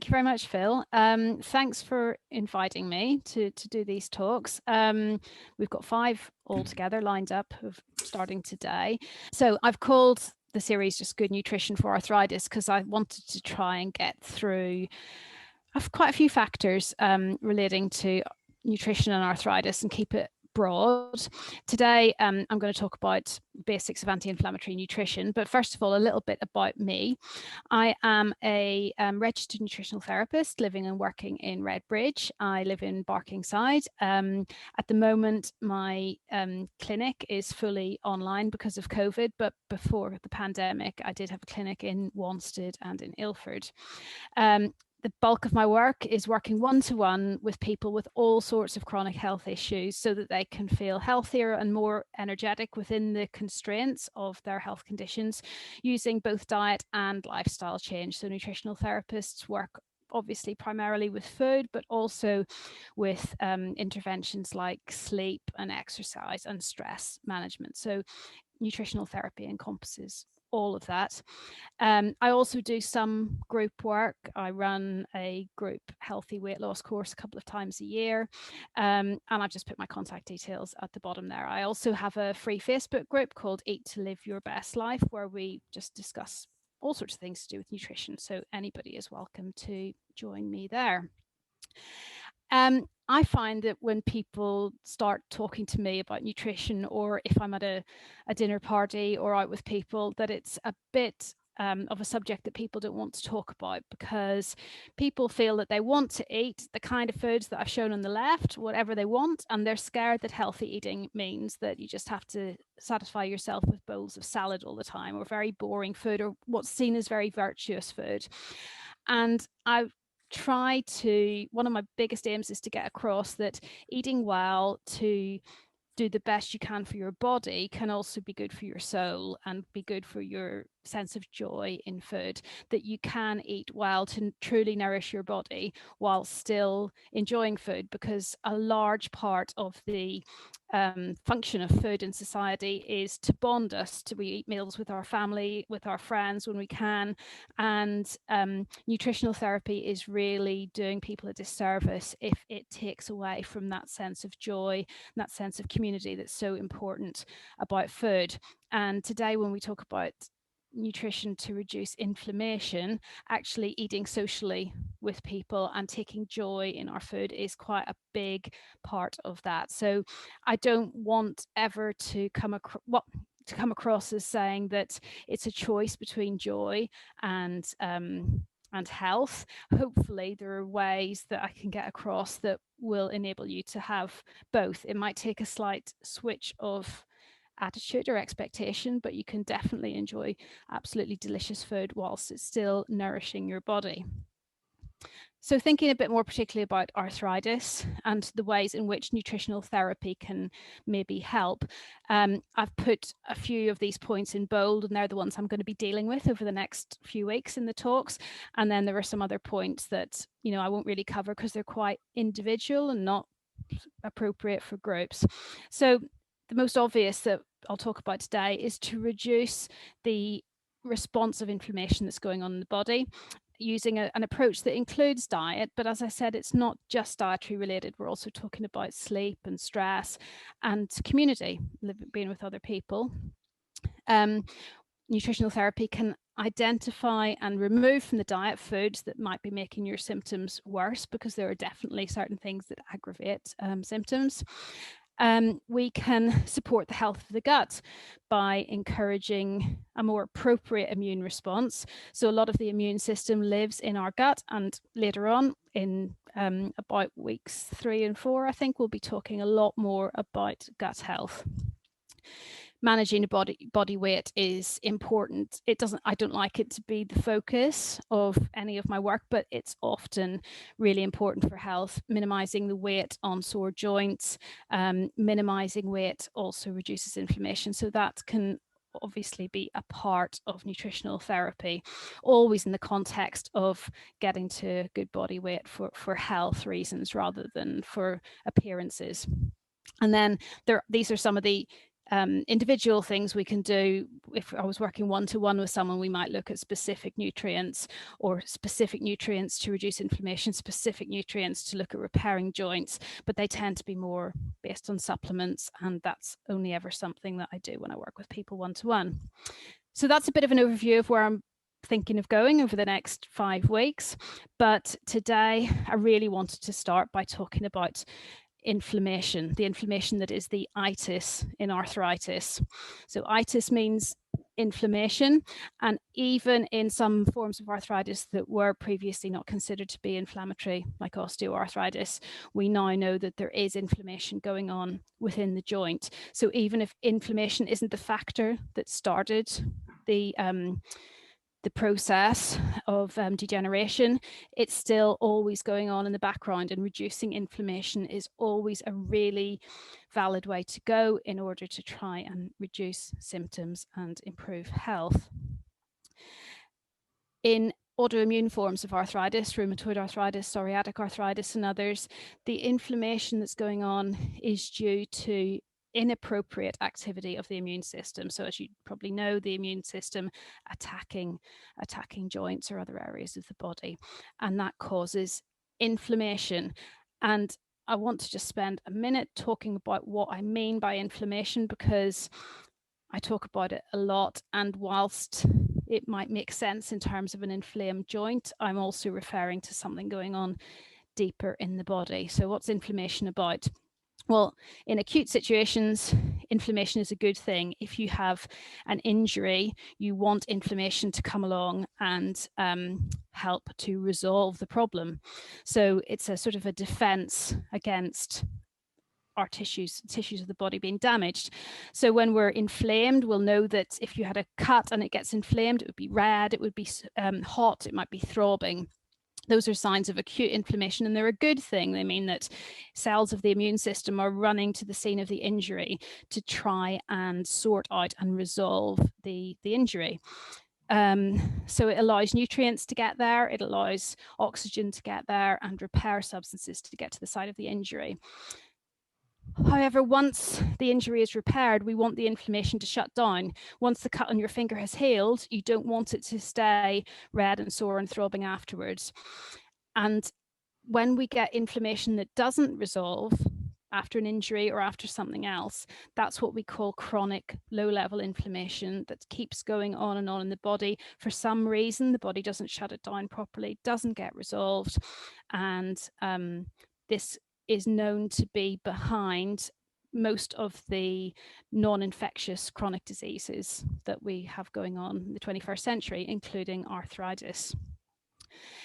you very much, Phil. Thanks for inviting me to do these talks. We've got 5 altogether lined up of starting today. So I've called the series just Good Nutrition for Arthritis because I wanted to try and get through quite a few factors relating to nutrition and arthritis and keep it broad. Today, I'm going to talk about basics of anti-inflammatory nutrition, but first of all, a little bit about me. I am a registered nutritional therapist living and working in Redbridge. I live in Barkingside. At the moment, my clinic is fully online because of COVID, but before the pandemic, I did have a clinic in Wanstead and in Ilford. The bulk of my work is working one-to-one with people with all sorts of chronic health issues so that they can feel healthier and more energetic within the constraints of their health conditions using both diet and lifestyle change. So nutritional therapists work obviously primarily with food, but also with interventions like sleep and exercise and stress management. So nutritional therapy encompasses all of that. I also do some group work. I run a group healthy weight loss course a couple of times a year. And I've just put my contact details at the bottom there. I also have a free Facebook group called Eat to Live Your Best Life, where we just discuss all sorts of things to do with nutrition. So anybody is welcome to join me there. I find that when people start talking to me about nutrition, or if I'm at a dinner party or out with people, that it's a bit of a subject that people don't want to talk about because people feel that they want to eat the kind of foods that I've shown on the left, whatever they want, and they're scared that healthy eating means that you just have to satisfy yourself with bowls of salad all the time, or very boring food, or what's seen as very virtuous food. And one of my biggest aims is to get across that eating well to do the best you can for your body can also be good for your soul and be good for your sense of joy in food, that you can eat well to truly nourish your body while still enjoying food, because a large part of the function of food in society is to bond us. We eat meals with our family, with our friends when we can, and nutritional therapy is really doing people a disservice if it takes away from that sense of joy and that sense of community that's so important about food. And today, when we talk about nutrition to reduce inflammation, actually eating socially with people and taking joy in our food is quite a big part of that. So I don't want ever to come across as saying that it's a choice between joy and health. Hopefully there are ways that I can get across that will enable you to have both. It might take a slight switch of attitude or expectation, but you can definitely enjoy absolutely delicious food whilst it's still nourishing your body. So thinking a bit more particularly about arthritis and the ways in which nutritional therapy can maybe help, I've put a few of these points in bold, and they're the ones I'm going to be dealing with over the next few weeks in the talks. And then there are some other points that, I won't really cover because they're quite individual and not appropriate for groups. So the most obvious that I'll talk about today is to reduce the response of inflammation that's going on in the body using an approach that includes diet. But as I said, it's not just dietary related. We're also talking about sleep and stress and community, being with other people. Nutritional therapy can identify and remove from the diet foods that might be making your symptoms worse, because there are definitely certain things that aggravate symptoms. We can support the health of the gut by encouraging a more appropriate immune response. So a lot of the immune system lives in our gut, and later on in about weeks 3 and 4, I think we'll be talking a lot more about gut health. Managing the body weight is important. I don't like it to be the focus of any of my work, but it's often really important for health. Minimizing the weight on sore joints, minimizing weight also reduces inflammation. So that can obviously be a part of nutritional therapy, always in the context of getting to good body weight for health reasons rather than for appearances. And then these are some of the individual things we can do. If I was working one-to-one with someone, we might look at specific nutrients or specific nutrients to reduce inflammation, specific nutrients to look at repairing joints, but they tend to be more based on supplements, and that's only ever something that I do when I work with people one-to-one. So that's a bit of an overview of where I'm thinking of going over the next 5 weeks. But today I really wanted to start by talking about inflammation, the inflammation that is the itis in arthritis. So itis means inflammation, and even in some forms of arthritis that were previously not considered to be inflammatory, like osteoarthritis, we now know that there is inflammation going on within the joint. So even if inflammation isn't the factor that started the process of degeneration, it's still always going on in the background, and reducing inflammation is always a really valid way to go in order to try and reduce symptoms and improve health. In autoimmune forms of arthritis, rheumatoid arthritis, psoriatic arthritis, and others, the inflammation that's going on is due to inappropriate activity of the immune system. So as you probably know, the immune system attacking joints or other areas of the body, and that causes inflammation. And I want to just spend a minute talking about what I mean by inflammation, because I talk about it a lot, and whilst it might make sense in terms of an inflamed joint, I'm also referring to something going on deeper in the body. So what's inflammation about? Well, in acute situations, inflammation is a good thing. If you have an injury, you want inflammation to come along and help to resolve the problem. So it's a sort of a defense against our tissues of the body being damaged. So when we're inflamed, we'll know that if you had a cut and it gets inflamed, it would be red, it would be hot, it might be throbbing. Those are signs of acute inflammation, and they're a good thing. They mean that cells of the immune system are running to the scene of the injury to try and sort out and resolve the injury. So it allows nutrients to get there, it allows oxygen to get there, and repair substances to get to the site of the injury. However, once the injury is repaired, we want the inflammation to shut down. Once the cut on your finger has healed, you don't want it to stay red and sore and throbbing afterwards. And when we get inflammation that doesn't resolve after an injury or after something else, that's what we call chronic low-level inflammation that keeps going on and on in the body. For some reason, the body doesn't shut it down properly, doesn't get resolved, and this is known to be behind most of the non-infectious chronic diseases that we have going on in the 21st century, including arthritis.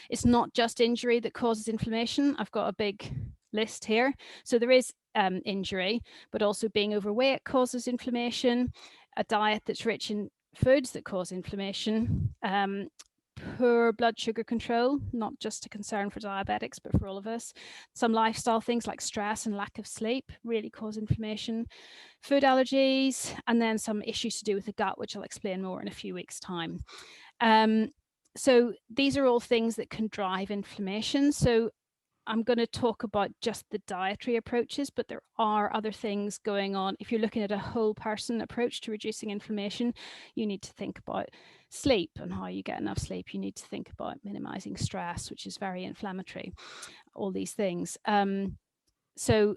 It's not just injury that causes inflammation. I've got a big list here. So there is injury, but also being overweight causes inflammation, a diet that's rich in foods that cause inflammation, poor blood sugar control, not just a concern for diabetics, but for all of us. Some lifestyle things like stress and lack of sleep really cause inflammation, food allergies, and then some issues to do with the gut, which I'll explain more in a few weeks' time. So these are all things that can drive inflammation. So I'm going to talk about just the dietary approaches, but there are other things going on. If you're looking at a whole person approach to reducing inflammation, you need to think about sleep and how you get enough sleep. You need to think about minimizing stress, which is very inflammatory, all these things. So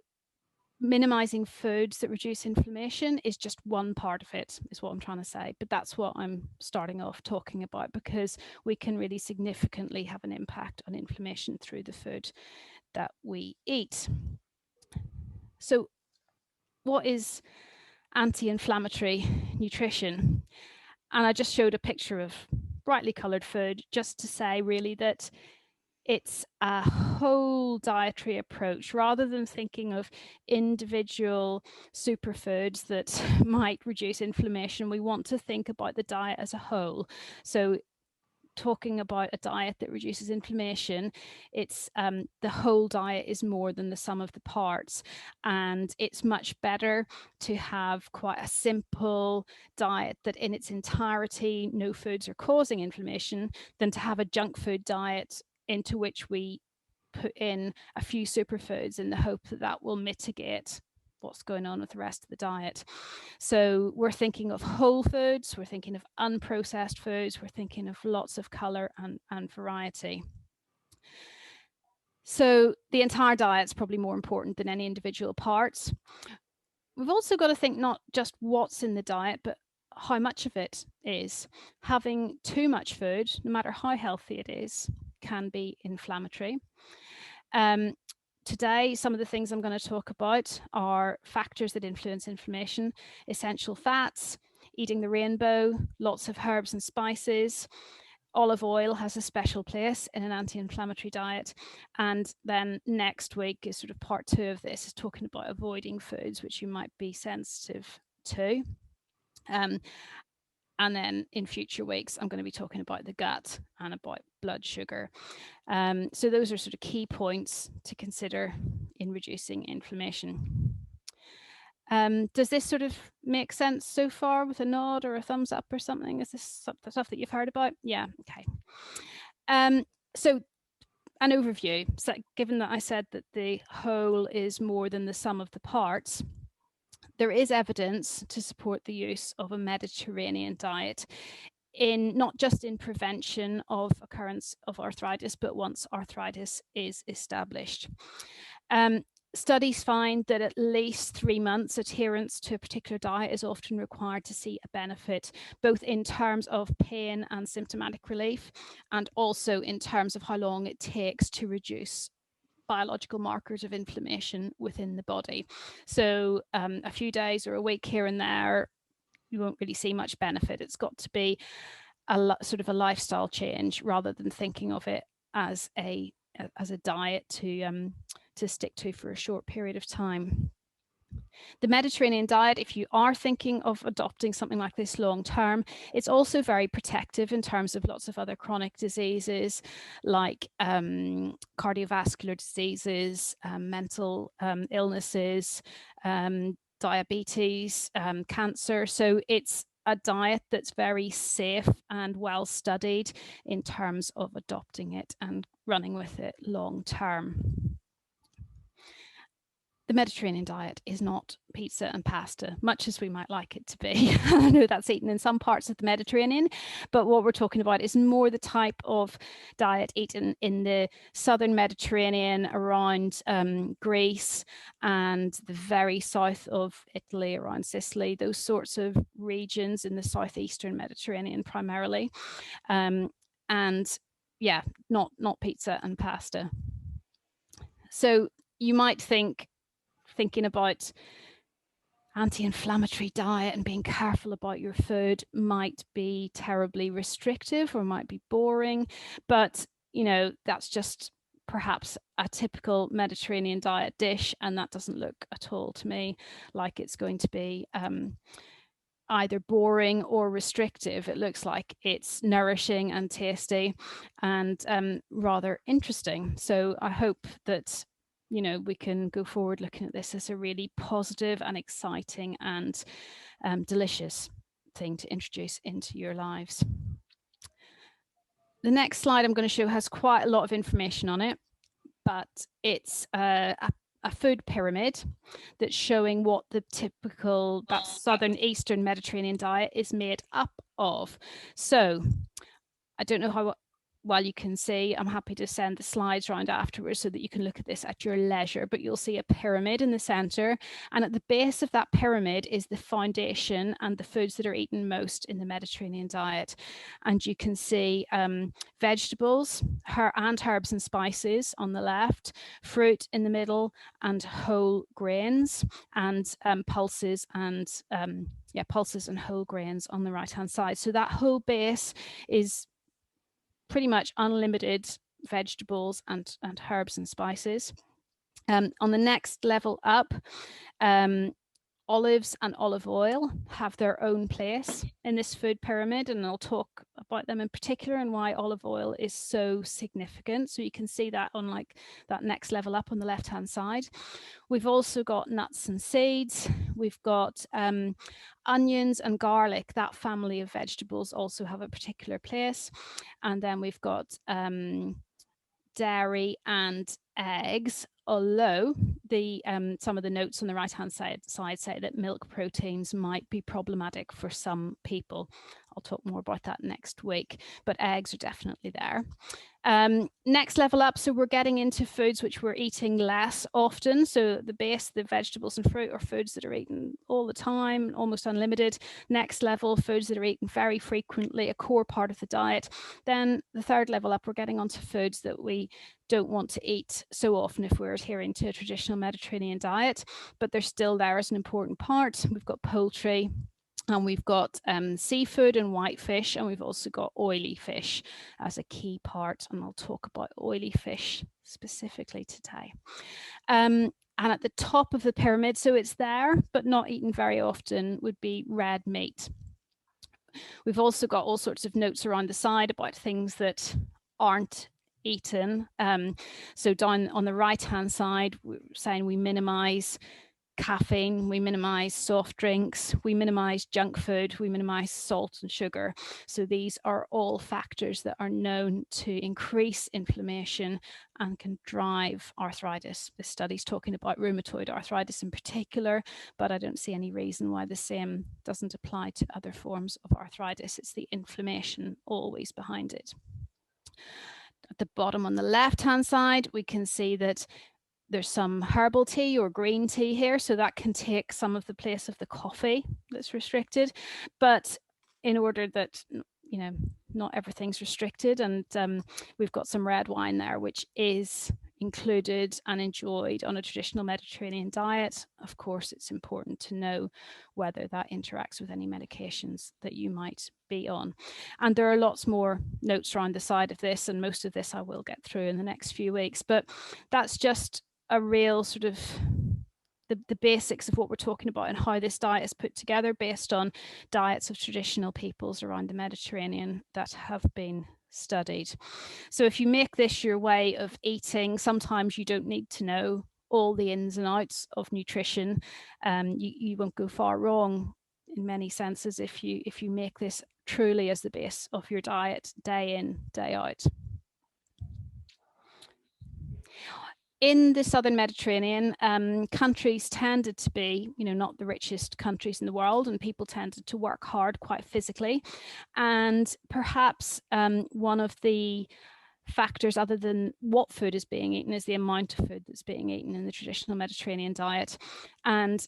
minimizing foods that reduce inflammation is just one part of it, is what I'm trying to say. But that's what I'm starting off talking about, because we can really significantly have an impact on inflammation through the food that we eat. So what is anti-inflammatory nutrition? And I just showed a picture of brightly colored food just to say really that it's a whole dietary approach. Rather than thinking of individual superfoods that might reduce inflammation, we want to think about the diet as a whole. So talking about a diet that reduces inflammation, it's the whole diet is more than the sum of the parts, and it's much better to have quite a simple diet that in its entirety no foods are causing inflammation than to have a junk food diet into which we put in a few superfoods in the hope that that will mitigate what's going on with the rest of the diet. So we're thinking of whole foods, we're thinking of unprocessed foods, we're thinking of lots of color and variety. So the entire diet's probably more important than any individual parts. We've also got to think not just what's in the diet, but how much of it is. Having too much food, no matter how healthy it is, can be inflammatory. Today, some of the things I'm going to talk about are factors that influence inflammation: essential fats, eating the rainbow, lots of herbs and spices. Olive oil has a special place in an anti-inflammatory diet. And then next week is sort of part 2 of this, is talking about avoiding foods which you might be sensitive to. And then in future weeks, I'm going to be talking about the gut and about blood sugar. So those are sort of key points to consider in reducing inflammation. Does this sort of make sense so far, with a nod or a thumbs up or something? Is this the stuff that you've heard about? Yeah, okay. So an overview. So given that I said that the whole is more than the sum of the parts, there is evidence to support the use of a Mediterranean diet, in not just in prevention of occurrence of arthritis, but once arthritis is established. Studies find that at least 3 months adherence to a particular diet is often required to see a benefit, both in terms of pain and symptomatic relief, and also in terms of how long it takes to reduce biological markers of inflammation within the body. So a few days or a week here and there, you won't really see much benefit. It's got to be sort of a lifestyle change, rather than thinking of it as a diet to stick to for a short period of time. The Mediterranean diet, if you are thinking of adopting something like this long term, it's also very protective in terms of lots of other chronic diseases like cardiovascular diseases, mental illnesses, diabetes, cancer. So it's a diet that's very safe and well studied in terms of adopting it and running with it long term. The Mediterranean diet is not pizza and pasta, much as we might like it to be. I know that's eaten in some parts of the Mediterranean, but what we're talking about is more the type of diet eaten in the southern Mediterranean, around Greece and the very south of Italy, around Sicily, those sorts of regions in the southeastern Mediterranean primarily. And yeah, not pizza and pasta. So you might think, thinking about anti-inflammatory diet and being careful about your food might be terribly restrictive or might be boring, but you know, that's just perhaps a typical Mediterranean diet dish, and that doesn't look at all to me like it's going to be either boring or restrictive. It looks like it's nourishing and tasty and rather interesting. So I hope that, you know, we can go forward looking at this as a really positive and exciting and delicious thing to introduce into your lives. The next slide I'm going to show has quite a lot of information on it, but it's a food pyramid that's showing what the typical, that southern eastern Mediterranean diet is made up of. So I don't know how well you can see. I'm happy to send the slides around afterwards so that you can look at this at your leisure, but you'll see a pyramid in the center, and at the base of that pyramid is the foundation and the foods that are eaten most in the Mediterranean diet. And you can see vegetables and herbs and spices on the left, fruit in the middle, and whole grains, and pulses and pulses and whole grains on the right hand side. So that whole base is pretty much unlimited vegetables and herbs and spices. On the next level up, olives and olive oil have their own place in this food pyramid, and I'll talk about them in particular and why olive oil is so significant. So you can see that on like that next level up on the left hand side. We've also got nuts and seeds. We've got onions and garlic. That family of vegetables also have a particular place. And then we've got dairy and eggs, although the some of the notes on the right-hand side say that milk proteins might be problematic for some people. I'll talk more about that next week, but eggs are definitely there. Next level up, so we're getting into foods which we're eating less often. So the base, the vegetables and fruit, are foods that are eaten all the time, almost unlimited. Next level, foods that are eaten very frequently, a core part of the diet. Then the third level up, we're getting onto foods that we don't want to eat so often if we're adhering to a traditional Mediterranean diet, but they're still there as an important part. We've got poultry, and we've got seafood and white fish, and we've also got oily fish as a key part, and I'll talk about oily fish specifically today. And at the top of the pyramid, so it's there but not eaten very often, would be red meat. We've also got all sorts of notes around the side about things that aren't eaten. So down on the right-hand side, we're saying we minimize caffeine, we minimize soft drinks, we minimize junk food, we minimize salt and sugar. So these are all factors that are known to increase inflammation and can drive arthritis. This study's talking about rheumatoid arthritis in particular, but I don't see any reason why the same doesn't apply to other forms of arthritis. It's the inflammation always behind it. At the bottom on the left-hand side, we can see that there's some herbal tea or green tea here, so that can take some of the place of the coffee that's restricted. But in order that, you know, not everything's restricted, and we've got some red wine there, which is included and enjoyed on a traditional Mediterranean diet. Of course, it's important to know whether that interacts with any medications that you might be on. And there are lots more notes around the side of this, and most of this I will get through in the next few weeks, but that's just a real sort of the basics of what we're talking about and how this diet is put together based on diets of traditional peoples around the Mediterranean that have been studied. So if you make this your way of eating, sometimes you don't need to know all the ins and outs of nutrition. You won't go far wrong in many senses if you make this truly as the base of your diet day in, day out. In the southern Mediterranean, countries tended to be, not the richest countries in the world, and people tended to work hard quite physically. And perhaps one of the factors, other than what food is being eaten, is the amount of food that's being eaten in the traditional Mediterranean diet. And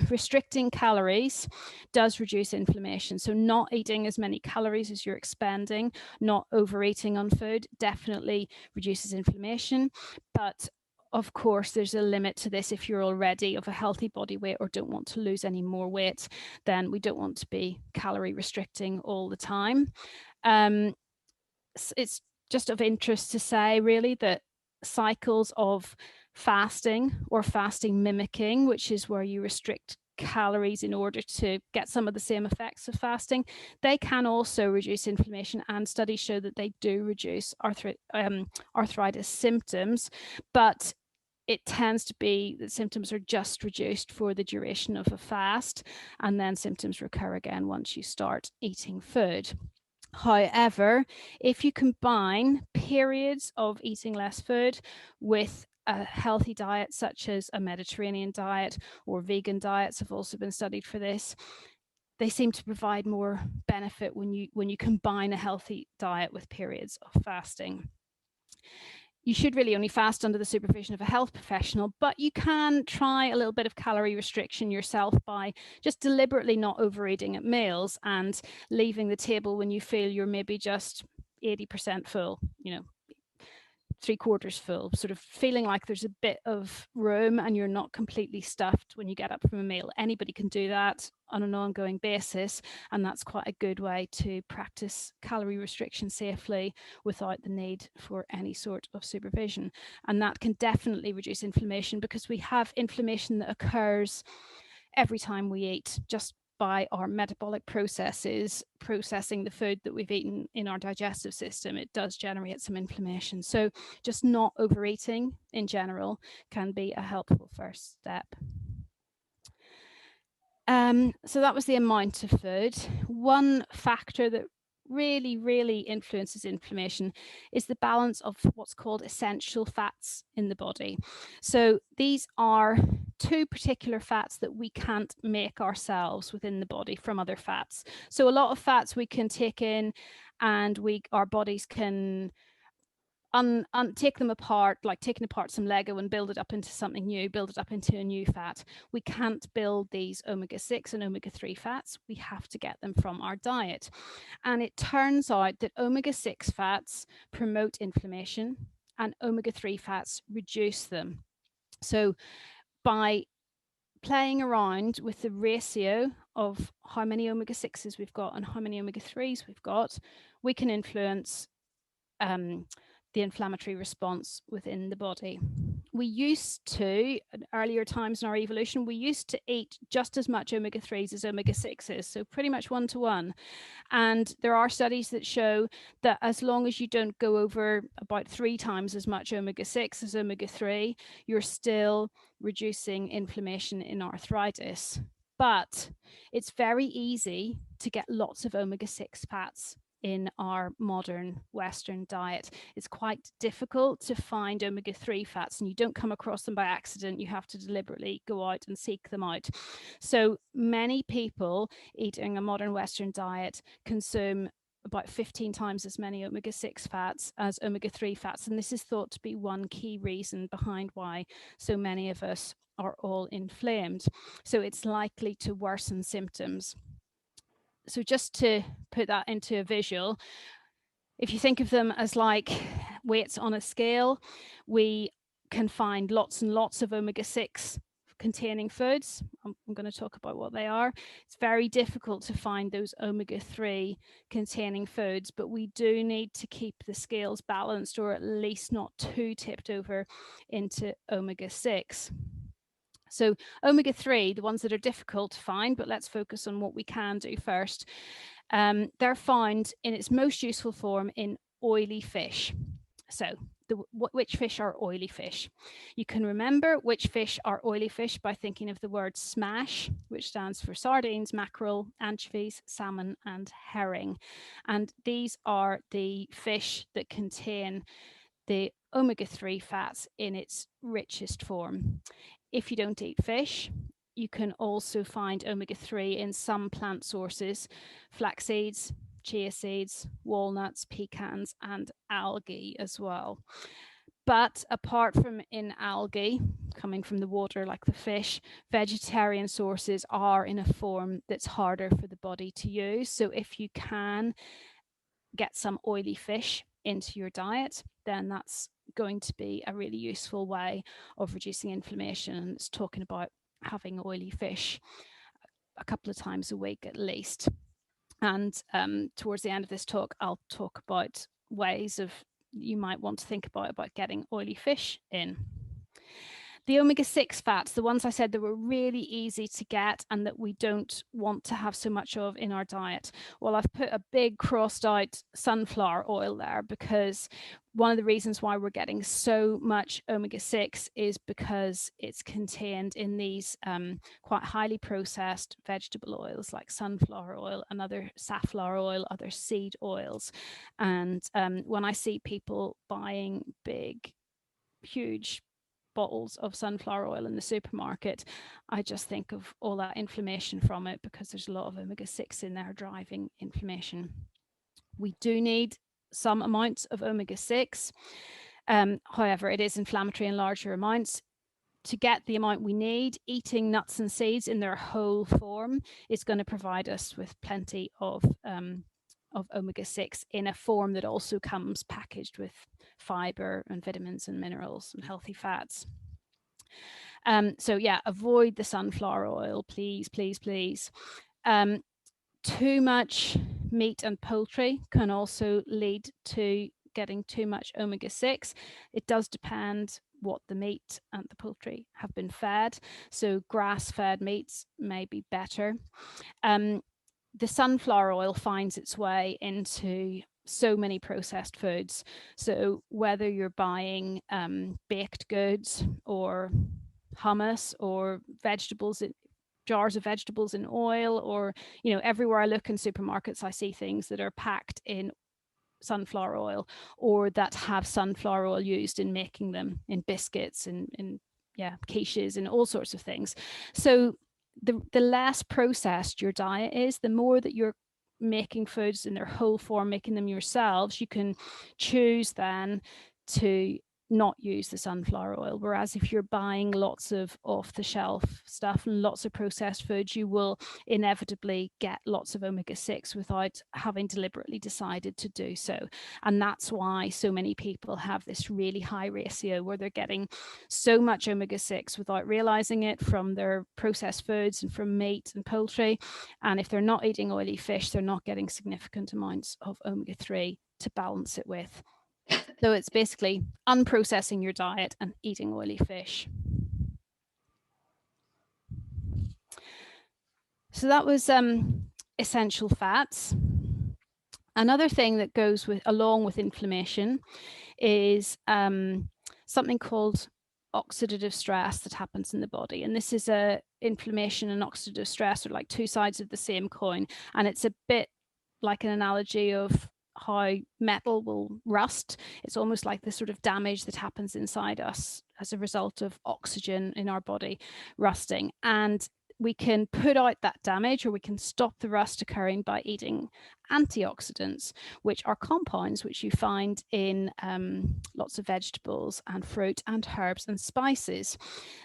restricting calories does reduce inflammation. So not eating as many calories as you're expending, not overeating on food, definitely reduces inflammation. But of course, there's a limit to this. If you're already of a healthy body weight or don't want to lose any more weight, then we don't want to be calorie restricting all the time. It's just of interest to say, really, that cycles of fasting or fasting mimicking, which is where you restrict calories in order to get some of the same effects of fasting, they can also reduce inflammation, and studies show that they do reduce arthritis symptoms, but it tends to be that symptoms are just reduced for the duration of a fast, and then symptoms recur again once you start eating food. However, if you combine periods of eating less food with a healthy diet, such as a Mediterranean diet, or vegan diets have also been studied for this, they seem to provide more benefit when you combine a healthy diet with periods of fasting. You should really only fast under the supervision of a health professional, but you can try a little bit of calorie restriction yourself by just deliberately not overeating at meals and leaving the table when you feel you're maybe just 80% full, 3/4 full, sort of feeling like there's a bit of room and you're not completely stuffed when you get up from a meal. Anybody can do that on an ongoing basis, and that's quite a good way to practice calorie restriction safely without the need for any sort of supervision. And that can definitely reduce inflammation, because we have inflammation that occurs every time we eat, just by our metabolic processes processing the food that we've eaten in our digestive system. It does generate some inflammation. So just not overeating in general can be a helpful first step. So that was the amount of food. One factor that really influences inflammation is the balance of what's called essential fats in the body. So these are two particular fats that we can't make ourselves within the body from other fats. So a lot of fats we can take in, and our bodies can take them apart, like taking apart some Lego and build it up into something new, build it up into a new fat. We can't build these omega-6 and omega-3 fats. We have to get them from our diet. And it turns out that omega-6 fats promote inflammation and omega-3 fats reduce them. So by playing around with the ratio of how many omega-6s we've got and how many omega-3s we've got, we can influence the inflammatory response within the body. We used to, in earlier times in our evolution, we used to eat just as much omega-3s as omega-6s, so pretty much 1-to-1. And there are studies that show that as long as you don't go over about 3 times as much omega-6 as omega-3, you're still reducing inflammation in arthritis. But it's very easy to get lots of omega-6 fats in our modern Western diet. It's quite difficult to find omega-3 fats, and you don't come across them by accident. You have to deliberately go out and seek them out. So many people eating a modern Western diet consume about 15 times as many omega-6 fats as omega-3 fats. And this is thought to be one key reason behind why so many of us are all inflamed. So it's likely to worsen symptoms. So just to put that into a visual, if you think of them as like weights on a scale, we can find lots and lots of omega-6 containing foods. I'm going to talk about what they are. It's very difficult to find those omega-3 containing foods, but we do need to keep the scales balanced, or at least not too tipped over into omega-6. So omega-3, the ones that are difficult to find, but let's focus on what we can do first. They're found in its most useful form in oily fish. So which fish are oily fish? You can remember which fish are oily fish by thinking of the word SMASH, which stands for sardines, mackerel, anchovies, salmon, and herring. And these are the fish that contain the omega-3 fats in its richest form. If you don't eat fish, you can also find omega-3 in some plant sources: flax seeds, chia seeds, walnuts, pecans, and algae as well. But apart from in algae, coming from the water like the fish, vegetarian sources are in a form that's harder for the body to use. So if you can get some oily fish into your diet, then that's going to be a really useful way of reducing inflammation. And it's talking about having oily fish a couple of times a week at least. And towards the end of this talk, I'll talk about ways of you might want to think about getting oily fish in. The omega-6 fats, the ones I said that were really easy to get and that we don't want to have so much of in our diet. Well, I've put a big crossed out sunflower oil there because one of the reasons why we're getting so much omega-6 is because it's contained in these quite highly processed vegetable oils like sunflower oil and other safflower oil, other seed oils. And when I see people buying big, huge bottles of sunflower oil in the supermarket, I just think of all that inflammation from it, because there's a lot of omega-6 in there driving inflammation. We do need some amounts of omega-6. However, it is inflammatory in larger amounts. To get the amount we need, eating nuts and seeds in their whole form is going to provide us with plenty of omega-6 in a form that also comes packaged with fiber and vitamins and minerals and healthy fats. So yeah, avoid the sunflower oil, please, please, please. Too much meat and poultry can also lead to getting too much omega-6. It does depend what the meat and the poultry have been fed. So grass-fed meats may be better. The sunflower oil finds its way into so many processed foods. So whether you're buying baked goods or hummus or vegetables jars of vegetables in oil, or, you know, everywhere I look in supermarkets, I see things that are packed in sunflower oil, or that have sunflower oil used in making them, in biscuits and in yeah, quiches and all sorts of things. So the less processed your diet is, the more that you're making foods in their whole form, making them yourselves, you can choose then to not use the sunflower oil. Whereas if you're buying lots of off-the-shelf stuff and lots of processed foods, you will inevitably get lots of omega-6 without having deliberately decided to do so. And that's why so many people have this really high ratio where they're getting so much omega-6 without realizing it from their processed foods and from meat and poultry. And if they're not eating oily fish, they're not getting significant amounts of omega-3 to balance it with. So it's basically unprocessing your diet and eating oily fish. So that was essential fats. Another thing that goes along with inflammation is something called oxidative stress that happens in the body. And this is inflammation and oxidative stress are like two sides of the same coin. And it's a bit like an analogy of how metal will rust. It's almost like the sort of damage that happens inside us as a result of oxygen in our body rusting. And we can put out that damage, or we can stop the rust occurring by eating antioxidants, which are compounds which you find in lots of vegetables and fruit and herbs and spices.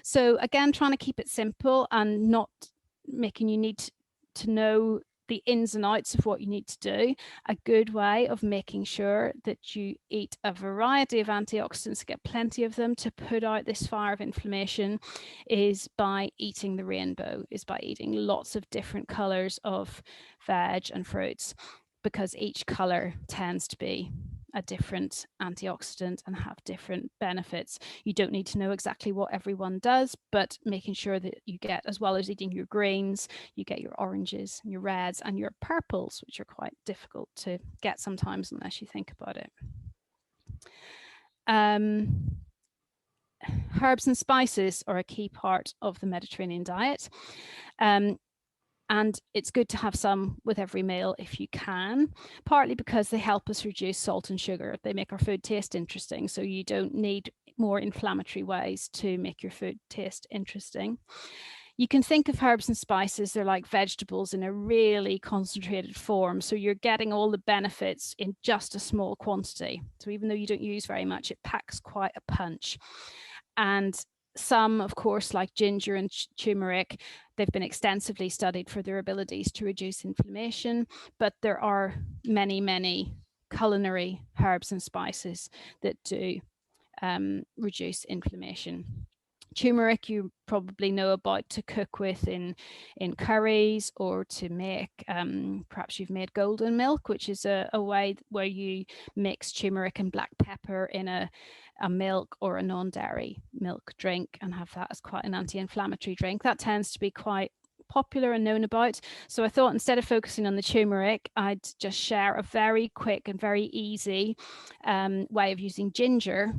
So again, trying to keep it simple and not making you need to know the ins and outs of what you need to do. A good way of making sure that you eat a variety of antioxidants, get plenty of them to put out this fire of inflammation, is by eating the rainbow, is by eating lots of different colors of veg and fruits, because each color tends to be a different antioxidant and have different benefits. You don't need to know exactly what everyone does, but making sure that you get, as well as eating your greens, you get your oranges, your reds, and your purples, which are quite difficult to get sometimes unless you think about it. Herbs and spices are a key part of the Mediterranean diet. And it's good to have some with every meal if you can, partly because they help us reduce salt and sugar. They make our food taste interesting, so you don't need more inflammatory ways to make your food taste interesting. You can think of herbs and spices, they're like vegetables in a really concentrated form. So you're getting all the benefits in just a small quantity. So even though you don't use very much, it packs quite a punch. And some, of course, like ginger and turmeric, they've been extensively studied for their abilities to reduce inflammation, but there are many, many culinary herbs and spices that do reduce inflammation. Turmeric you probably know about to cook with in curries, or to make, perhaps you've made golden milk, which is a way where you mix turmeric and black pepper in a milk or a non-dairy milk drink and have that as quite an anti-inflammatory drink. That tends to be quite popular and known about. So I thought instead of focusing on the turmeric, I'd just share a very quick and very easy way of using ginger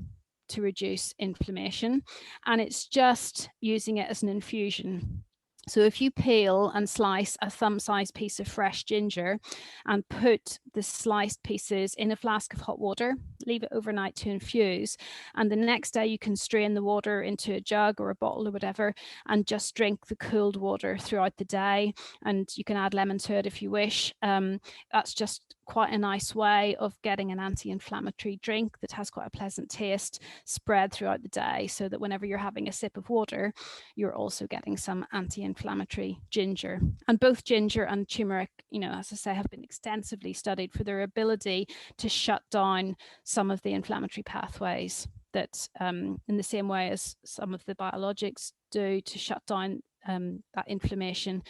to reduce inflammation. And it's just using it as an infusion. So if you peel and slice a thumb-sized piece of fresh ginger and put the sliced pieces in a flask of hot water, leave it overnight to infuse, and the next day you can strain the water into a jug or a bottle or whatever and just drink the cooled water throughout the day. And you can add lemon to it if you wish. That's just quite a nice way of getting an anti-inflammatory drink that has quite a pleasant taste spread throughout the day, so that whenever you're having a sip of water, you're also getting some anti-inflammatory ginger. And both ginger and turmeric, you know, as I say, have been extensively studied for their ability to shut down some of the inflammatory pathways that, in the same way as some of the biologics do to shut down that inflammation,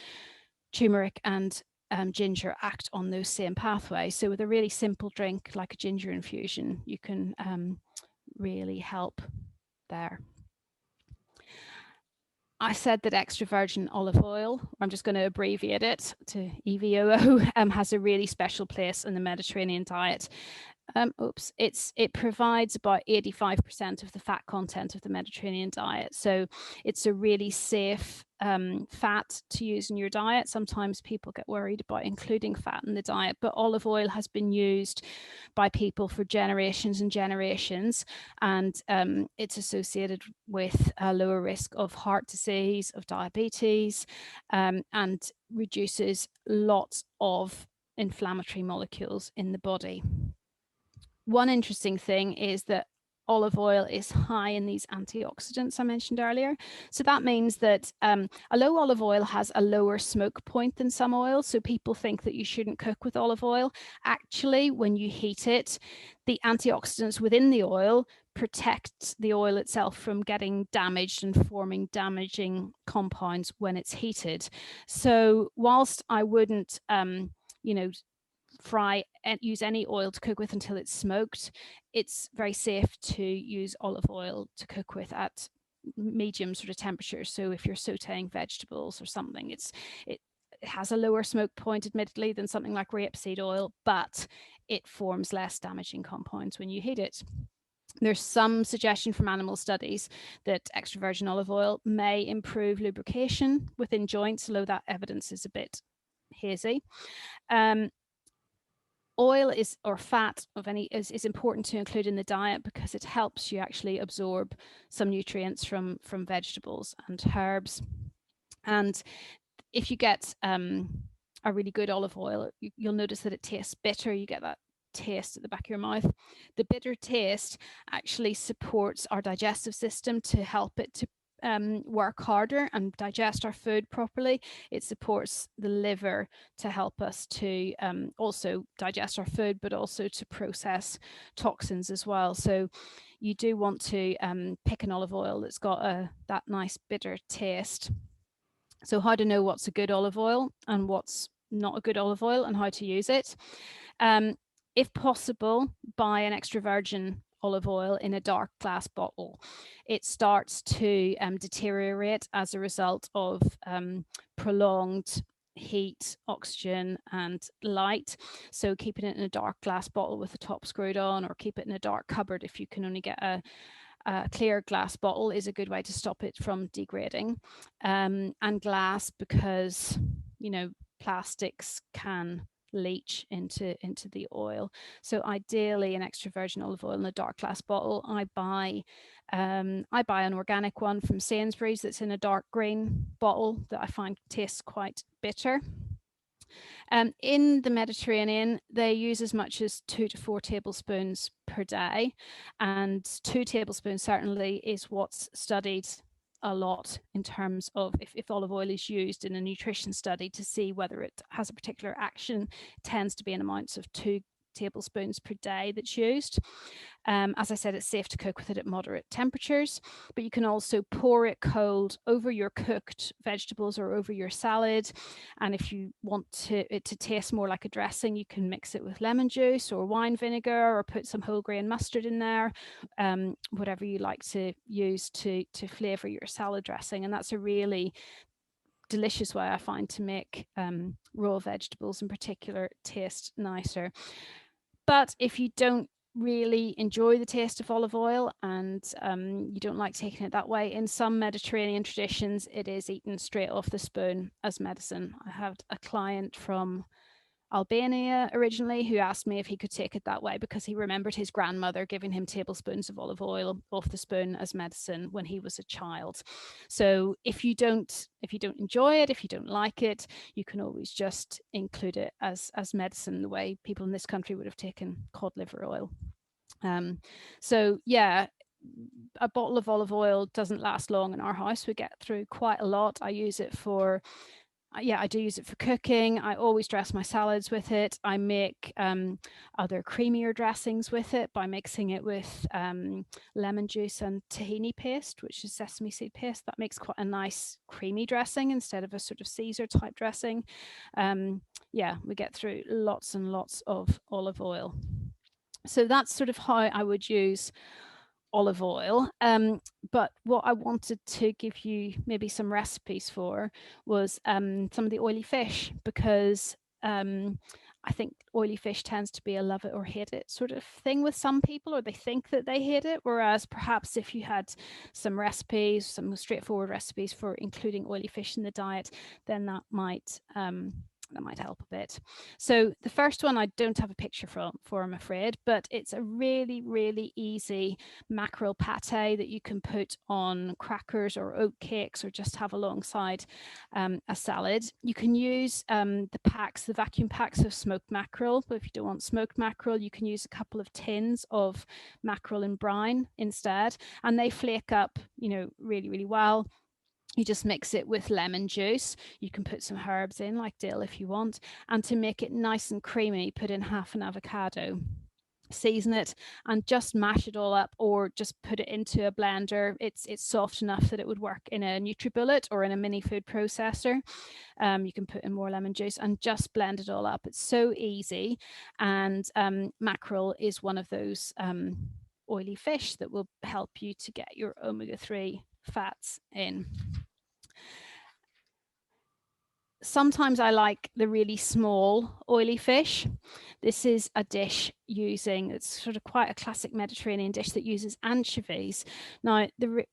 turmeric and ginger act on those same pathways. So with a really simple drink like a ginger infusion, you can really help there. I said that extra virgin olive oil, I'm just going to abbreviate it to EVOO, has a really special place in the Mediterranean diet. It provides about 85% of the fat content of the Mediterranean diet. So it's a really safe fat to use in your diet. Sometimes people get worried about including fat in the diet, but olive oil has been used by people for generations and generations, and it's associated with a lower risk of heart disease, of diabetes, and reduces lots of inflammatory molecules in the body. One interesting thing is that olive oil is high in these antioxidants I mentioned earlier. So that means that although olive oil has a lower smoke point than some oils, so people think that you shouldn't cook with olive oil, actually, when you heat it, the antioxidants within the oil protect the oil itself from getting damaged and forming damaging compounds when it's heated. So whilst I wouldn't, fry and use any oil to cook with until it's smoked, it's very safe to use olive oil to cook with at medium sort of temperatures. So if you're sauteing vegetables or something, it has a lower smoke point, admittedly, than something like rapeseed oil, but it forms less damaging compounds when you heat it. There's some suggestion from animal studies that extra virgin olive oil may improve lubrication within joints, although that evidence is a bit hazy. Oil or fat of any is important to include in the diet because it helps you actually absorb some nutrients from vegetables and herbs. And if you get a really good olive oil, you'll notice that it tastes bitter. You get that taste at the back of your mouth. The bitter taste actually supports our digestive system to help it to work harder and digest our food properly. It supports the liver to help us to also digest our food, but also to process toxins as well. So you do want to pick an olive oil that's got that nice bitter taste. So how to know what's a good olive oil and what's not a good olive oil and how to use it. If possible, buy an extra virgin olive oil in a dark glass bottle. It starts to deteriorate as a result of prolonged heat, oxygen, and light. So keeping it in a dark glass bottle with the top screwed on, or keep it in a dark cupboard if you can only get a clear glass bottle, is a good way to stop it from degrading. And glass, because plastics can leach into the oil. So ideally an extra virgin olive oil in a dark glass bottle. I buy an organic one from Sainsbury's that's in a dark green bottle that I find tastes quite bitter. In the Mediterranean, they use as much as 2 to 4 tablespoons per day, and 2 tablespoons certainly is what's studied a lot in terms of if olive oil is used in a nutrition study to see whether it has a particular action. It tends to be in amounts of 2 tablespoons per day that's used. As I said, it's safe to cook with it at moderate temperatures, but you can also pour it cold over your cooked vegetables or over your salad. And if you want it to taste more like a dressing, you can mix it with lemon juice or wine vinegar, or put some whole grain mustard in there, whatever you like to use to flavor your salad dressing. And that's a really delicious way, I find, to make raw vegetables in particular taste nicer. But if you don't really enjoy the taste of olive oil and you don't like taking it that way, in some Mediterranean traditions, it is eaten straight off the spoon as medicine. I had a client from Albania originally who asked me if he could take it that way because he remembered his grandmother giving him tablespoons of olive oil off the spoon as medicine when he was a child. So if you don't enjoy it, if you don't like it, you can always just include it as medicine, the way people in this country would have taken cod liver oil. So yeah, a bottle of olive oil doesn't last long in our house. We get through quite a lot. I use it for I do use it for cooking. I always dress my salads with it. I make other creamier dressings with it by mixing it with lemon juice and tahini paste, which is sesame seed paste. That makes quite a nice creamy dressing instead of a sort of Caesar type dressing. We get through lots and lots of olive oil. So that's sort of how I would use olive oil. But what I wanted to give you maybe some recipes for was some of the oily fish, because I think oily fish tends to be a love it or hate it sort of thing with some people, or they think that they hate it. Whereas perhaps if you had some recipes, some straightforward recipes for including oily fish in the diet, then that might help a bit. So the first one I don't have a picture for, I'm afraid, but it's a really, really easy mackerel pate that you can put on crackers or oat cakes, or just have alongside a salad. You can use the vacuum packs of smoked mackerel, but if you don't want smoked mackerel, you can use a couple of tins of mackerel in brine instead, and they flake up, really, really well. You just mix it with lemon juice. You can put some herbs in, like dill if you want. And to make it nice and creamy, put in half an avocado. Season it and just mash it all up, or just put it into a blender. It's soft enough that it would work in a NutriBullet or in a mini food processor. You can put in more lemon juice and just blend it all up. It's so easy. And mackerel is one of those oily fish that will help you to get your omega-3 fats in. Sometimes I like the really small oily fish. This is a dish it's sort of quite a classic Mediterranean dish that uses anchovies. Now, the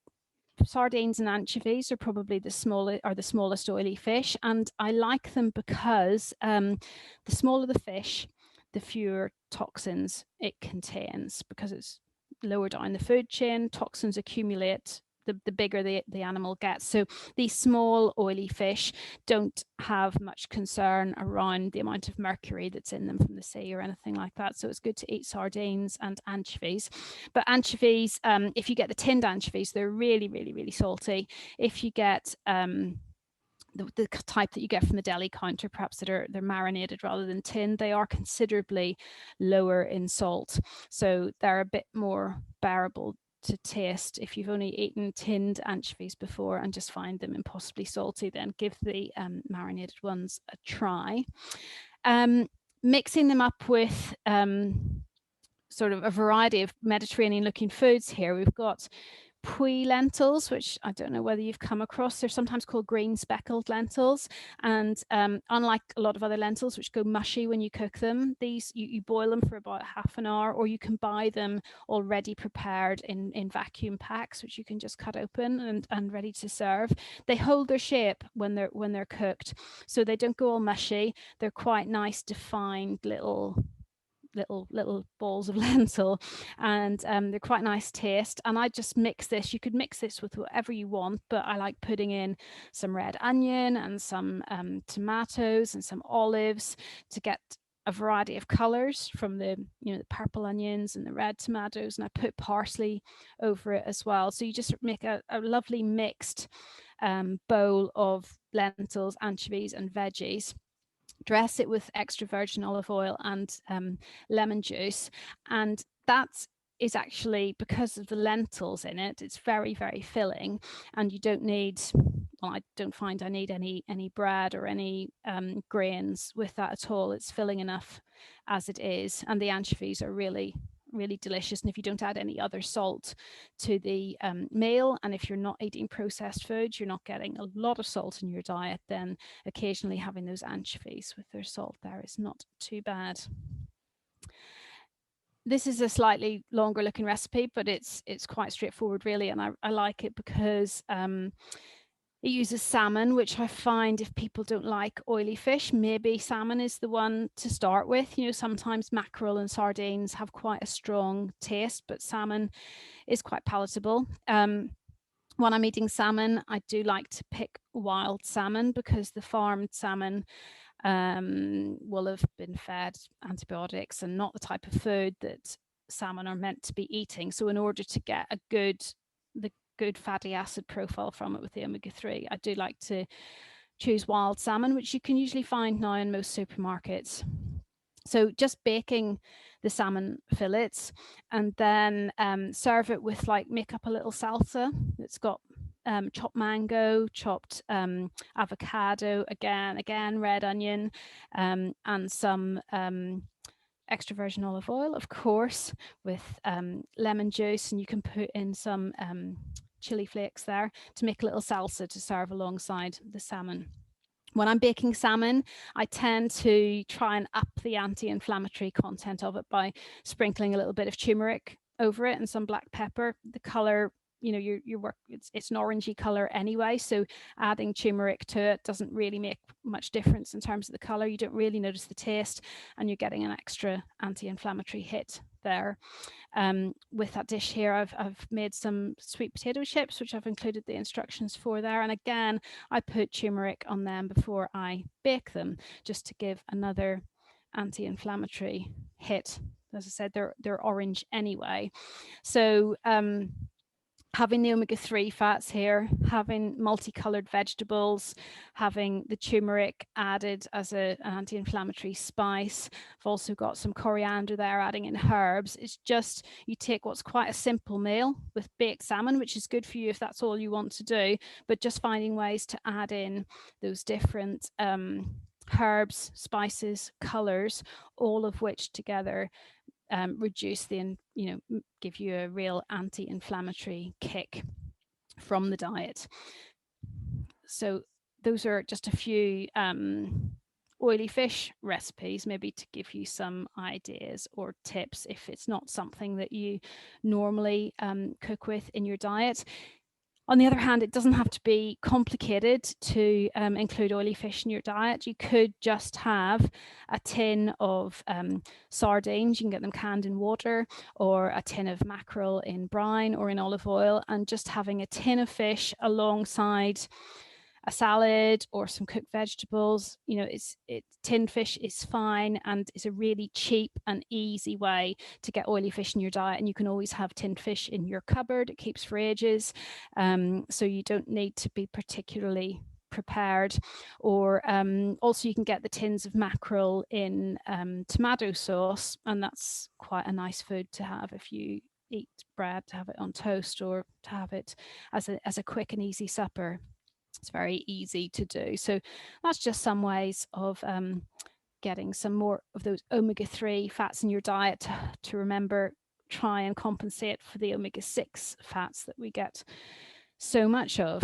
sardines and anchovies are probably the smallest oily fish, and I like them because the smaller the fish, the fewer toxins it contains, because it's lower down the food chain. Toxins accumulate the bigger the animal gets. So these small oily fish don't have much concern around the amount of mercury that's in them from the sea or anything like that. So it's good to eat sardines and anchovies. But anchovies, if you get the tinned anchovies, they're really, really, really salty. If you get the type that you get from the deli counter, perhaps they're marinated rather than tinned, they are considerably lower in salt. So they're a bit more bearable to taste. If you've only eaten tinned anchovies before and just find them impossibly salty, then give the marinated ones a try. Mixing them up with sort of a variety of Mediterranean looking foods here. We've got Puy lentils, which I don't know whether you've come across. They're sometimes called green speckled lentils. And unlike a lot of other lentils, which go mushy when you cook them, these you boil them for about half an hour, or you can buy them already prepared in vacuum packs, which you can just cut open and ready to serve. They hold their shape when they're cooked, so they don't go all mushy. They're quite nice, defined little balls of lentil, and they're quite nice taste. And I just mix this. You could mix this with whatever you want, but I like putting in some red onion and some tomatoes and some olives to get a variety of colors from the the purple onions and the red tomatoes, and I put parsley over it as well. So you just make a lovely mixed bowl of lentils, anchovies and veggies. Dress it with extra virgin olive oil and lemon juice, and that is actually, because of the lentils in it, it's very, very filling, and you don't need, well, I don't find I need any bread or any grains with that at all. It's filling enough as it is, and the anchovies are really, really delicious. And if you don't add any other salt to the meal, and if you're not eating processed foods, you're not getting a lot of salt in your diet, then occasionally having those anchovies with their salt there is not too bad. This is a slightly longer looking recipe, but it's quite straightforward really, and I like it because it uses salmon, which I find, if people don't like oily fish, maybe salmon is the one to start with. Sometimes mackerel and sardines have quite a strong taste, but salmon is quite palatable. When I'm eating salmon, I do like to pick wild salmon, because the farmed salmon will have been fed antibiotics and not the type of food that salmon are meant to be eating. So in order to get the good fatty acid profile from it with the omega-3, I do like to choose wild salmon, which you can usually find now in most supermarkets. So just baking the salmon fillets, and then serve it with, make up a little salsa that's got chopped mango, chopped avocado, again red onion, and some extra virgin olive oil, of course, with lemon juice, and you can put in some chili flakes there to make a little salsa to serve alongside the salmon. When I'm baking salmon, I tend to try and up the anti-inflammatory content of it by sprinkling a little bit of turmeric over it and some black pepper. The color, you know, your work, it's an orangey color anyway, so adding turmeric to it doesn't really make much difference in terms of the color. You don't really notice the taste, and you're getting an extra anti-inflammatory hit there. With that dish here, I've made some sweet potato chips, which I've included the instructions for there. And again, I put turmeric on them before I bake them, just to give another anti-inflammatory hit. As I said, they're orange anyway. So having the omega-3 fats here, having multicolored vegetables, having the turmeric added as an anti-inflammatory spice. I've also got some coriander there, adding in herbs. It's just, you take what's quite a simple meal with baked salmon, which is good for you if that's all you want to do, but just finding ways to add in those different herbs, spices, colors, all of which together reduce the, give you a real anti-inflammatory kick from the diet. So those are just a few oily fish recipes, maybe to give you some ideas or tips if it's not something that you normally cook with in your diet. On the other hand, it doesn't have to be complicated to include oily fish in your diet. You could just have a tin of sardines. You can get them canned in water, or a tin of mackerel in brine or in olive oil, and just having a tin of fish alongside a salad or some cooked vegetables. You know, tinned fish is fine, and it's a really cheap and easy way to get oily fish in your diet. And you can always have tinned fish in your cupboard. It keeps for ages. So you don't need to be particularly prepared. Or also you can get the tins of mackerel in tomato sauce, and that's quite a nice food to have if you eat bread, to have it on toast, or to have it as a quick and easy supper. It's very easy to do. So that's just some ways of getting some more of those omega-3 fats in your diet to remember, try and compensate for the omega-6 fats that we get so much of.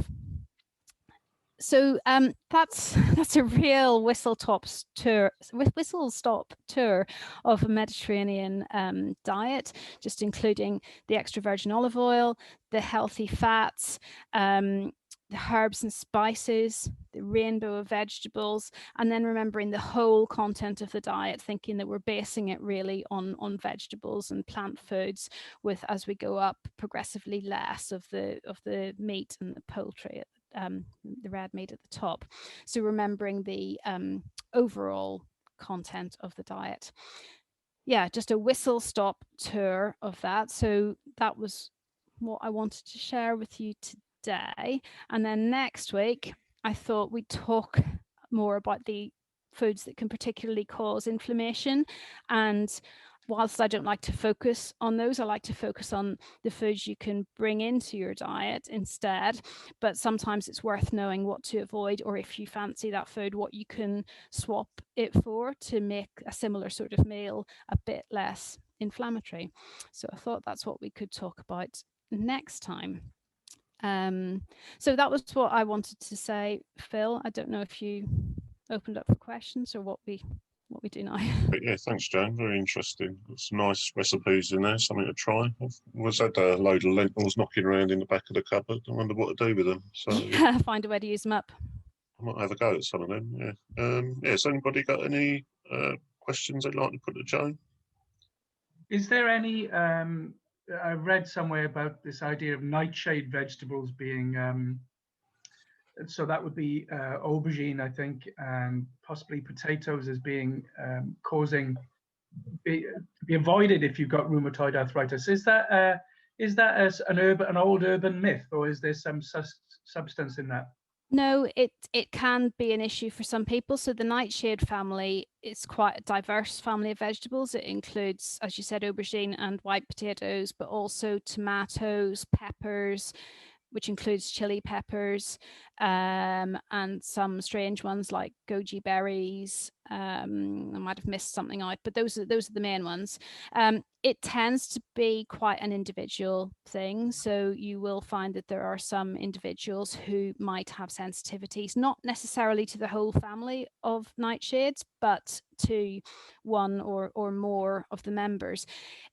So that's a real whistle-stop tour of a Mediterranean diet, just including the extra virgin olive oil, the healthy fats, the herbs and spices, the rainbow of vegetables, and then remembering the whole content of the diet, thinking that we're basing it really on vegetables and plant foods, with, as we go up, progressively less of the meat and the poultry, the red meat at the top. So remembering the overall content of the diet. Yeah, just a whistle-stop tour of that. So that was what I wanted to share with you today. And then next week, I thought we'd talk more about the foods that can particularly cause inflammation. And whilst I don't like to focus on those, I like to focus on the foods you can bring into your diet instead. But sometimes it's worth knowing what to avoid, or if you fancy that food, what you can swap it for to make a similar sort of meal a bit less inflammatory. So I thought that's what we could talk about next time. So that was what I wanted to say, Phil. I don't know if you opened up for questions or what we do now. But yeah, thanks, Joan. Very interesting. Got some nice recipes in there, something to try. I've had a load of lentils knocking around in the back of the cupboard. I wonder what to do with them. So yeah, find a way to use them up. I might have a go at some of them. Yeah. Has anybody got any questions they'd like to put to Joan? Is there any? I read somewhere about this idea of nightshade vegetables being. So that would be aubergine, I think, and possibly potatoes as being be avoided if you've got rheumatoid arthritis. Is that an old urban myth, or is there some substance in that? No, it can be an issue for some people. So the nightshade family is quite a diverse family of vegetables. It includes, as you said, aubergine and white potatoes, but also tomatoes, peppers, which includes chili peppers, and some strange ones like goji berries. I might have missed something out, but those are the main ones. It tends to be quite an individual thing. So you will find that there are some individuals who might have sensitivities, not necessarily to the whole family of nightshades, but to one or more of the members.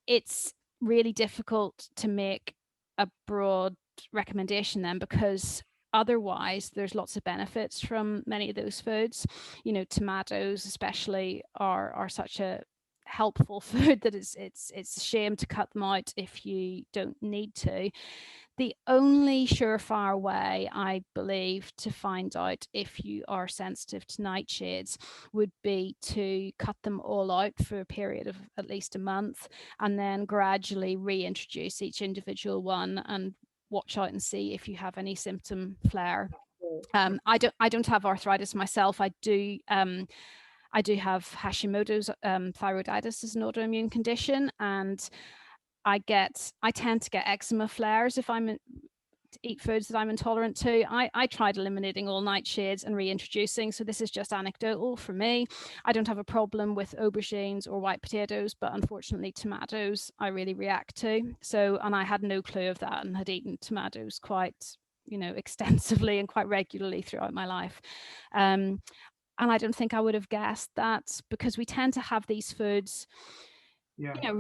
It's really difficult to make a broad recommendation then, because otherwise there's lots of benefits from many of those foods. You know, tomatoes especially are such a helpful food that it's a shame to cut them out if you don't need to. The only surefire way, I believe, to find out if you are sensitive to nightshades would be to cut them all out for a period of at least a month, and then gradually reintroduce each individual one and watch out and see if you have any symptom flare. I don't have arthritis myself. I do have Hashimoto's thyroiditis as an autoimmune condition, and I tend to get eczema flares if I'm to eat foods that I'm intolerant to. I tried eliminating all nightshades and reintroducing, so this is just anecdotal for me. I don't have a problem with aubergines or white potatoes, but unfortunately tomatoes I really react to. So, and I had no clue of that and had eaten tomatoes quite, extensively and quite regularly throughout my life. And I don't think I would have guessed that, because we tend to have these foods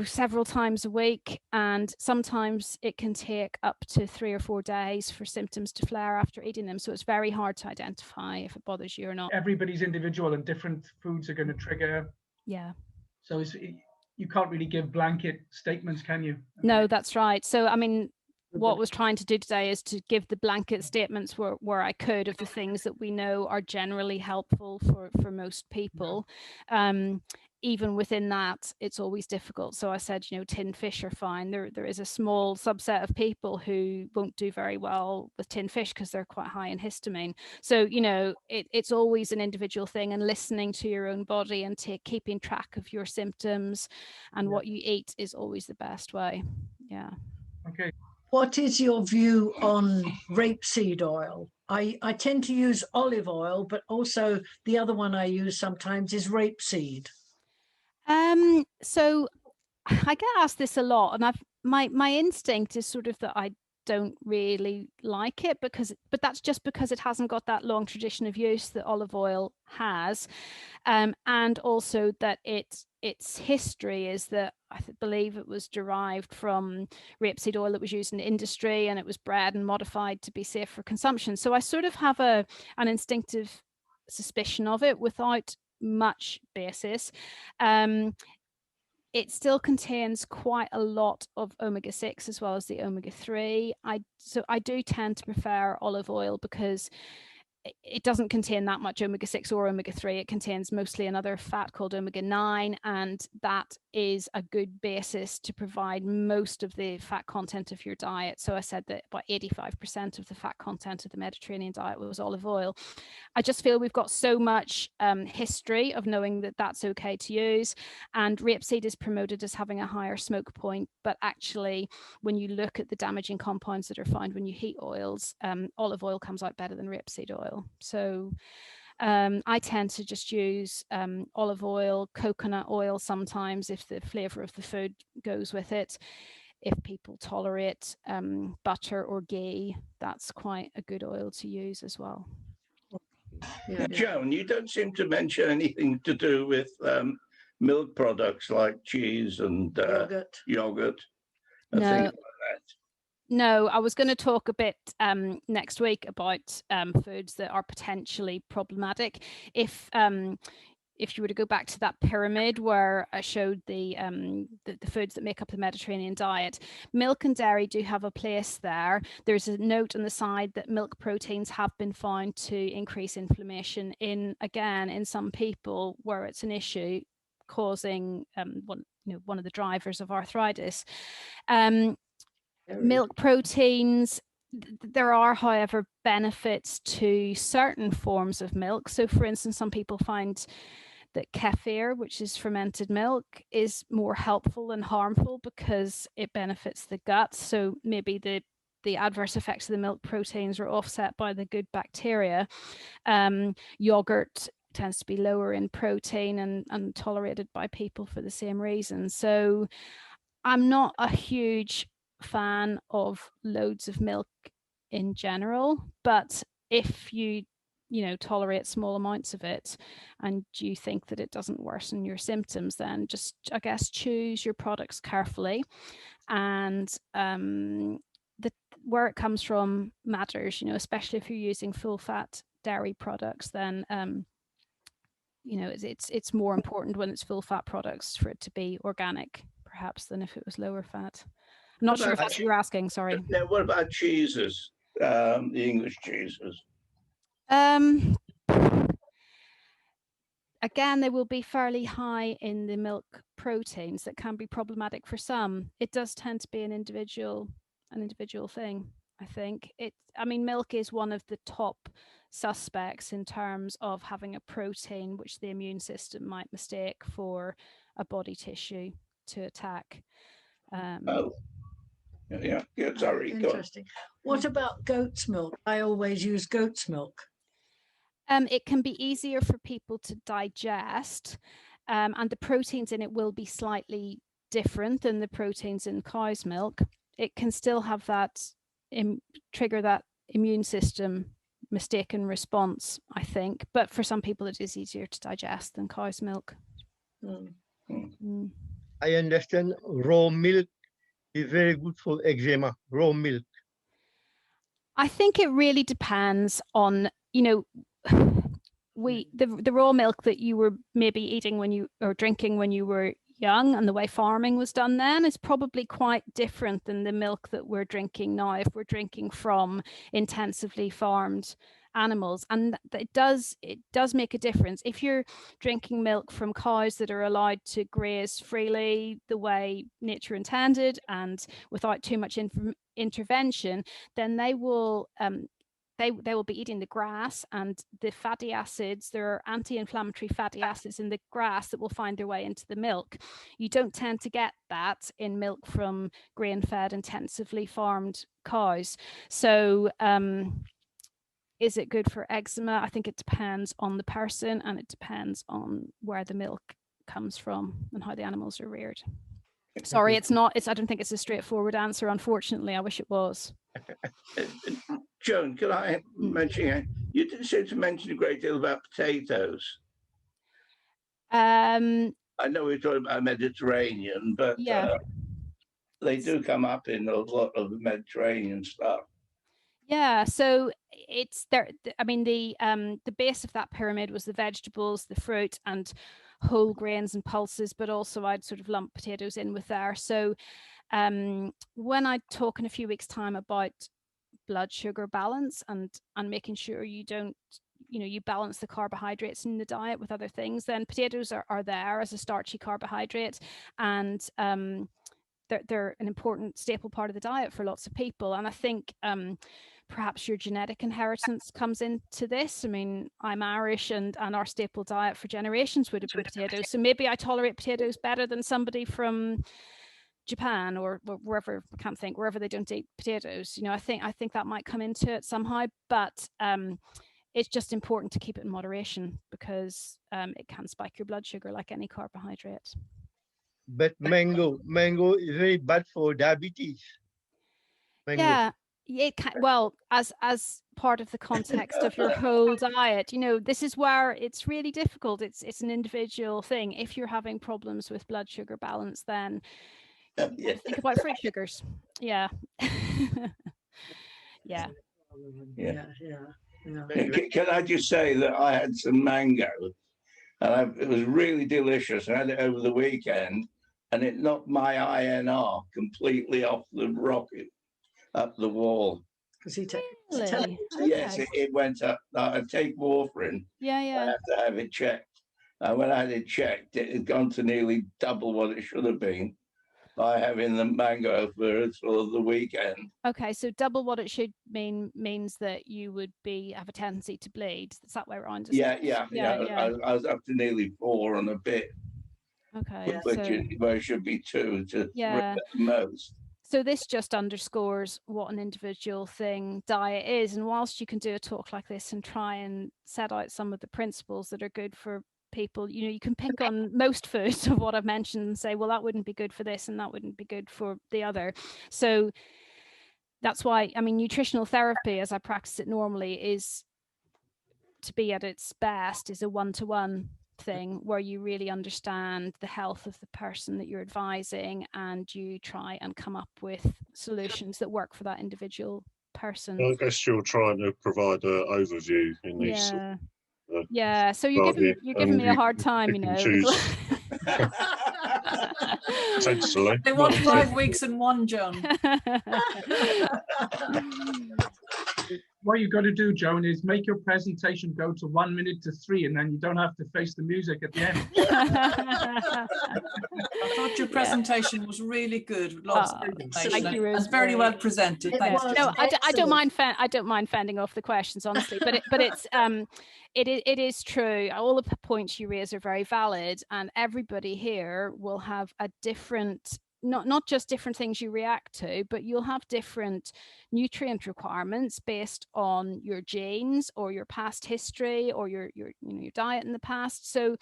several times a week, and sometimes it can take up to 3 or 4 days for symptoms to flare after eating them. So it's very hard to identify if it bothers you or not. Everybody's individual, and different foods are going to trigger. Yeah. So you can't really give blanket statements, can you? No, that's right. So, I mean, what I was trying to do today is to give the blanket statements where I could, of the things that we know are generally helpful for most people. Even within that, it's always difficult. So I said, tinned fish are fine. There is a small subset of people who won't do very well with tinned fish because they're quite high in histamine. So, it's always an individual thing, and listening to your own body and keeping track of your symptoms and what you eat is always the best way. Yeah. Okay. What is your view on rapeseed oil? I tend to use olive oil, but also the other one I use sometimes is rapeseed. So I get asked this a lot, and my instinct is sort of that I don't really like it, but that's just because it hasn't got that long tradition of use that olive oil has, and also that its history is that I believe it was derived from rapeseed oil that was used in industry, and it was bred and modified to be safe for consumption. So I sort of have an instinctive suspicion of it without much basis. It still contains quite a lot of omega-6 as well as the omega-3. So I do tend to prefer olive oil because it doesn't contain that much omega-6 or omega-3. It contains mostly another fat called omega-9, and that is a good basis to provide most of the fat content of your diet. So I said that about 85% of the fat content of the Mediterranean diet was olive oil. I just feel we've got so much history of knowing that that's okay to use, and rapeseed is promoted as having a higher smoke point, but actually when you look at the damaging compounds that are found when you heat oils, olive oil comes out better than rapeseed oil. So I tend to just use olive oil, coconut oil sometimes if the flavor of the food goes with it. If people tolerate butter or ghee, that's quite a good oil to use as well. Yeah. Joan, you don't seem to mention anything to do with milk products like cheese and yogurt and things like that. No, I was going to talk a bit next week about foods that are potentially problematic. If you were to go back to that pyramid where I showed the foods that make up the Mediterranean diet, milk and dairy do have a place there. There's a note on the side that milk proteins have been found to increase inflammation in some people where it's an issue, causing one of the drivers of arthritis. Milk proteins, there are, however, benefits to certain forms of milk. So, for instance, some people find that kefir, which is fermented milk, is more helpful than harmful because it benefits the gut. So maybe the the adverse effects of the milk proteins are offset by the good bacteria. Yogurt tends to be lower in protein and tolerated by people for the same reason. So I'm not a huge fan of loads of milk in general, but if you tolerate small amounts of it and you think that it doesn't worsen your symptoms, then just, I guess, choose your products carefully. And where it comes from matters, especially if you're using full fat dairy products, then it's more important when it's full fat products for it to be organic, perhaps, than if it was lower fat. I'm not sure if that's what you're asking, sorry. No, what about cheeses, the English cheeses? Again, they will be fairly high in the milk proteins that can be problematic for some. It does tend to be an individual thing, I think. Milk is one of the top suspects in terms of having a protein which the immune system might mistake for a body tissue to attack. Yeah, sorry. Interesting. What about goat's milk? I always use goat's milk. It can be easier for people to digest, and the proteins in it will be slightly different than the proteins in cow's milk. It can still have that trigger that immune system mistaken response, I think, but for some people it is easier to digest than cow's milk. I understand raw milk is very good for eczema. Raw milk. I think it really depends on, the raw milk that you were maybe eating or drinking when you were young, and the way farming was done then is probably quite different than the milk that we're drinking now if we're drinking from intensively farmed animals. And it does make a difference. If you're drinking milk from cows that are allowed to graze freely the way nature intended and without too much intervention, then they will be eating the grass, and the fatty acids, there are anti-inflammatory fatty acids in the grass that will find their way into the milk. You don't tend to get that in milk from grain-fed, intensively farmed cows. So is it good for eczema? I think it depends on the person, and it depends on where the milk comes from and how the animals are reared. Sorry, I don't think it's a straightforward answer, unfortunately. I wish it was. Joan, can I mention, you didn't seem to mention a great deal about potatoes. I know we're talking about Mediterranean, but yeah. They do come up in a lot of the Mediterranean stuff. Yeah, so it's there. The base of that pyramid was the vegetables, the fruit, and whole grains and pulses, but also I'd sort of lump potatoes in with there. So when I talk in a few weeks' time about blood sugar balance and making sure you don't, you balance the carbohydrates in the diet with other things, then potatoes are there as a starchy carbohydrate, and they're an important staple part of the diet for lots of people. And I think perhaps your genetic inheritance comes into this. I mean, I'm Irish, and our staple diet for generations would have been potatoes. So maybe I tolerate potatoes better than somebody from Japan or wherever, I can't think, wherever they don't eat potatoes. I think that might come into it somehow, but it's just important to keep it in moderation, because it can spike your blood sugar like any carbohydrate. But mango is very bad for diabetes. Mango. Yeah, it can, well, as part of the context of your whole diet, this is where it's really difficult. It's an individual thing. If you're having problems with blood sugar balance, then think about fruit sugars. Yeah. Yeah. Can I just say that I had some mango, and it was really delicious. I had it over the weekend, and it knocked my INR completely off the rocket, up the wall. Because he really? Yes, it went up. I take warfarin. Yeah. I have to have it checked. And when I had it checked, it had gone to nearly double what it should have been by having the mango for the weekend. Okay, so double what it should means that you would have a tendency to bleed. Is that way around? Yeah. I was up to nearly 4 and a bit. Okay. Where it should be 2 to most. So this just underscores what an individual thing diet is. And whilst you can do a talk like this and try and set out some of the principles that are good for people, you know, you can pick on most foods of what I've mentioned and say, well, that wouldn't be good for this and that wouldn't be good for the other. So that's why, I mean, nutritional therapy, as I practice it normally, is to be at its best is a one-to-one thing where you really understand the health of the person that you're advising and you try and come up with solutions that work for that individual person. I guess you're trying to provide an overview in these. Yeah, so you're giving me a hard time, you know. Potentially. They want 5 weeks in one, John. What you've got to do, Joan, is make your presentation go to 1 minute to 3, and then you don't have to face the music at the end. I thought your presentation was really good, with lots of information. Thank you, and very well presented. Thanks. No, I don't mind. I don't mind fending off the questions, honestly. But it is true. All the points you raise are very valid, and everybody here will have a different. Not just different things you react to, but you'll have different nutrient requirements based on your genes or your past history or your diet in the past. So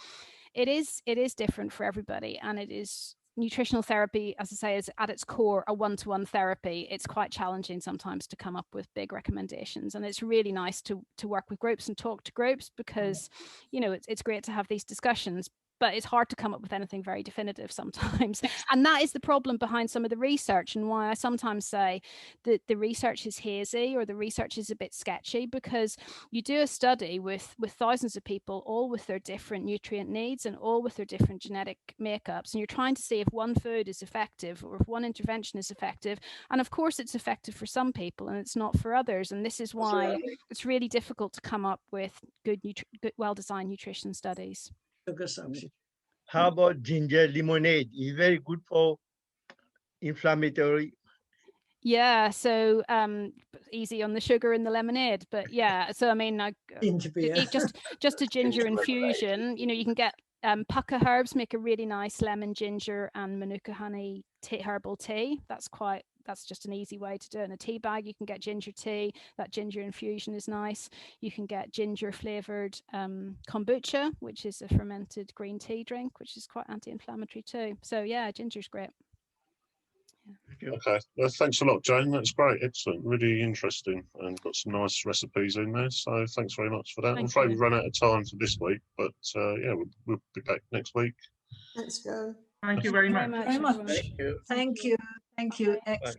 it is different for everybody, and it is nutritional therapy, as I say, is at its core a one-to-one therapy. It's quite challenging sometimes to come up with big recommendations, and it's really nice to work with groups and talk to groups because you know it's great to have these discussions. But it's hard to come up with anything very definitive sometimes. And that is the problem behind some of the research, and why I sometimes say that the research is hazy or the research is a bit sketchy, because you do a study with thousands of people, all with their different nutrient needs and all with their different genetic makeups. And you're trying to see if one food is effective or if one intervention is effective. And of course, it's effective for some people and it's not for others. And this is why it's really difficult to come up with good well-designed nutrition studies. How about ginger lemonade? It's very good for inflammatory. Yeah, so easy on the sugar in the lemonade, but yeah. So I mean, Ginger beer. just a ginger infusion. You know, you can get pucca herbs make a really nice lemon, ginger, and manuka honey herbal tea. That's just an easy way to do it. In a tea bag, you can get ginger tea. That ginger infusion is nice. You can get ginger flavored kombucha, which is a fermented green tea drink, which is quite anti-inflammatory too. So yeah, ginger's great. Yeah. Okay, well, thanks a lot, Jane. That's great, excellent, really interesting, and got some nice recipes in there. So thanks very much for that. I'm afraid we've run out of time for this week, but yeah, we'll be back next week. Thanks, Joe. Thank you very much. Very much. Thank you. Thank you. Excellent.